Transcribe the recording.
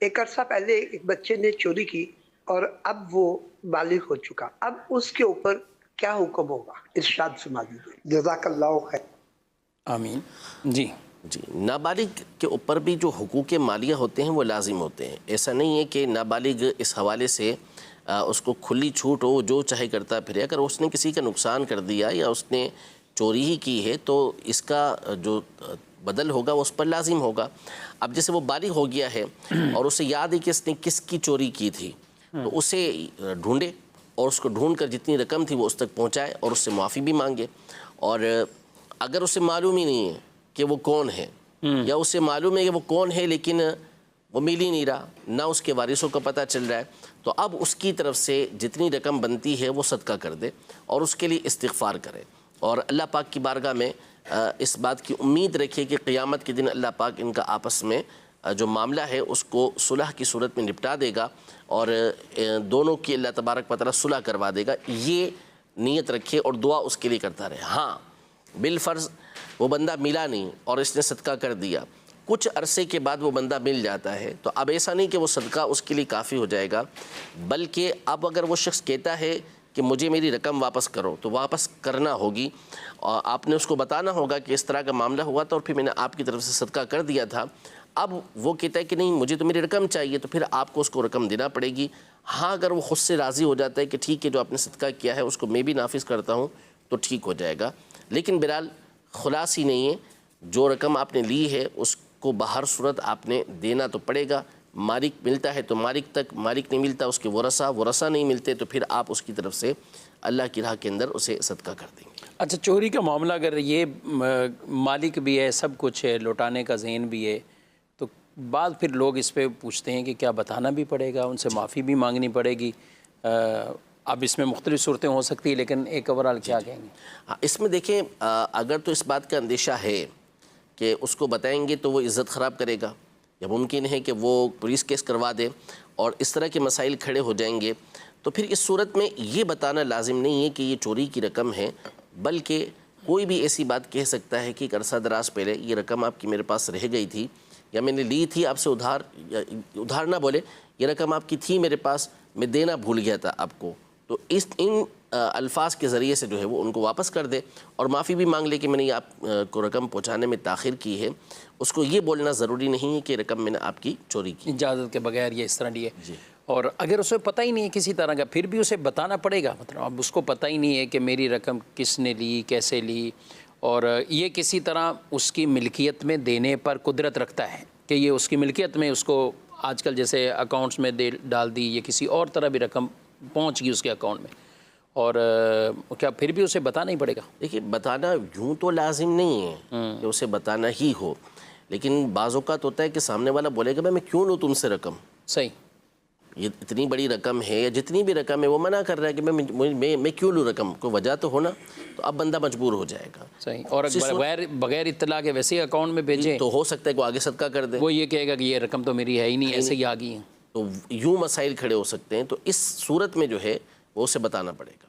ایک عرصہ پہلے ایک بچے نے چوری کی اور اب وہ بالغ ہو چکا، اب اس کے اوپر کیا حکم ہوگا؟ ارشاد فرما دیجیے، جزاک اللہ خیر۔ آمین۔ جی جی، نابالغ کے اوپر بھی جو حقوق مالیہ ہوتے ہیں وہ لازم ہوتے ہیں۔ ایسا نہیں ہے کہ نابالغ اس حوالے سے اس کو کھلی چھوٹ ہو، جو چاہے کرتا پھرے۔ اگر اس نے کسی کا نقصان کر دیا یا اس نے چوری ہی کی ہے تو اس کا جو بدل ہوگا وہ اس پر لازم ہوگا۔ اب جیسے وہ بالغ ہو گیا ہے اور اسے یاد ہے کہ اس نے کس کی چوری کی تھی، تو اسے ڈھونڈے اور اس کو ڈھونڈ کر جتنی رقم تھی وہ اس تک پہنچائے اور اس سے معافی بھی مانگے۔ اور اگر اسے معلوم ہی نہیں ہے کہ وہ کون ہے، یا اسے معلوم ہے کہ وہ کون ہے لیکن وہ مل ہی نہیں رہا، نہ اس کے وارثوں کا پتہ چل رہا ہے، تو اب اس کی طرف سے جتنی رقم بنتی ہے وہ صدقہ کر دے اور اس کے لیے استغفار کرے، اور اللہ پاک کی بارگاہ میں اس بات کی امید رکھے کہ قیامت کے دن اللہ پاک ان کا آپس میں جو معاملہ ہے اس کو صلح کی صورت میں نپٹا دے گا اور دونوں کی اللہ تبارک و تعالیٰ صلح کروا دے گا۔ یہ نیت رکھے اور دعا اس کے لیے کرتا رہے۔ ہاں بالفرض وہ بندہ ملا نہیں اور اس نے صدقہ کر دیا، کچھ عرصے کے بعد وہ بندہ مل جاتا ہے، تو اب ایسا نہیں کہ وہ صدقہ اس کے لیے کافی ہو جائے گا، بلکہ اب اگر وہ شخص کہتا ہے کہ مجھے میری رقم واپس کرو تو واپس کرنا ہوگی، اور آپ نے اس کو بتانا ہوگا کہ اس طرح کا معاملہ ہوا تھا اور پھر میں نے آپ کی طرف سے صدقہ کر دیا تھا۔ اب وہ کہتا ہے کہ نہیں مجھے تو میری رقم چاہیے، تو پھر آپ کو اس کو رقم دینا پڑے گی۔ ہاں اگر وہ خود سے راضی ہو جاتا ہے کہ ٹھیک ہے جو آپ نے صدقہ کیا ہے اس کو میں بھی نافذ کرتا ہوں، تو ٹھیک ہو جائے گا، لیکن بہرحال خلاص ہی نہیں ہے، جو رقم آپ نے لی ہے اس کو بہر صورت آپ نے دینا تو پڑے گا۔ مالک ملتا ہے تو مالک تک، مالک نہیں ملتا اس کے ورثہ نہیں ملتے تو پھر آپ اس کی طرف سے اللہ کی راہ کے اندر اسے صدقہ کر دیں گے۔ اچھا، چوری کا معاملہ اگر یہ مالک بھی ہے، سب کچھ ہے، لوٹانے کا ذہن بھی ہے، تو بعض پھر لوگ اس پہ پوچھتے ہیں کہ کیا بتانا بھی پڑے گا، ان سے معافی بھی مانگنی پڑے گی؟ اب اس میں مختلف صورتیں ہو سکتی ہیں، لیکن ایک اوورال کیا کہیں گے؟ ہاں، اس میں دیکھیں اگر تو اس بات کا اندیشہ ہے کہ اس کو بتائیں گے تو وہ عزت خراب کرے گا، یا ممکن ہے کہ وہ پولیس کیس کروا دے اور اس طرح کے مسائل کھڑے ہو جائیں گے، تو پھر اس صورت میں یہ بتانا لازم نہیں ہے کہ یہ چوری کی رقم ہے، بلکہ کوئی بھی ایسی بات کہہ سکتا ہے کہ ایک عرصہ دراز پہلے یہ رقم آپ کی میرے پاس رہ گئی تھی، یا میں نے لی تھی آپ سے ادھار، یا ادھار نہ بولے، یہ رقم آپ کی تھی میرے پاس، میں دینا بھول گیا تھا آپ کو، تو ان الفاظ کے ذریعے سے جو ہے وہ ان کو واپس کر دے اور معافی بھی مانگ لے کہ میں نے آپ کو رقم پہنچانے میں تاخیر کی ہے۔ اس کو یہ بولنا ضروری نہیں ہے کہ رقم میں نے آپ کی چوری کی، اجازت کے بغیر یہ اس طرح لیے۔ جی۔ اور اگر اسے پتہ ہی نہیں ہے کسی طرح کا، پھر بھی اسے بتانا پڑے گا، مطلب اب اس کو پتہ ہی نہیں ہے کہ میری رقم کس نے لی، کیسے لی، اور یہ کسی طرح اس کی ملکیت میں دینے پر قدرت رکھتا ہے کہ یہ اس کی ملکیت میں، اس کو آج کل جیسے اکاؤنٹس میں ڈال دی، یا کسی اور طرح بھی رقم پہنچ گئی اس کے اکاؤنٹ میں، اور کیا پھر بھی اسے بتانا ہی پڑے گا؟ دیکھیے بتانا یوں تو لازم نہیں ہے کہ اسے بتانا ہی ہو، لیکن بعض اوقات ہوتا ہے کہ سامنے والا بولے گا میں کیوں لوں تم سے رقم، صحیح، یہ اتنی بڑی رقم ہے یا جتنی بھی رقم ہے وہ منع کر رہا ہے کہ میں کیوں لوں رقم، کوئی وجہ تو ہونا، تو اب بندہ مجبور ہو جائے گا۔ صحیح، اور بغیر اطلاع کے ویسے اکاؤنٹ میں بھیجیں تو ہو سکتا ہے کہ وہ آگے صدقہ کر دے، وہ یہ کہے گا کہ یہ رقم تو میری ہے ہی نہیں، ایسے ہی آ گئی ہیں، تو یوں مسائل کھڑے ہو سکتے ہیں، تو اس صورت میں جو ہے وہ اسے بتانا پڑے گا۔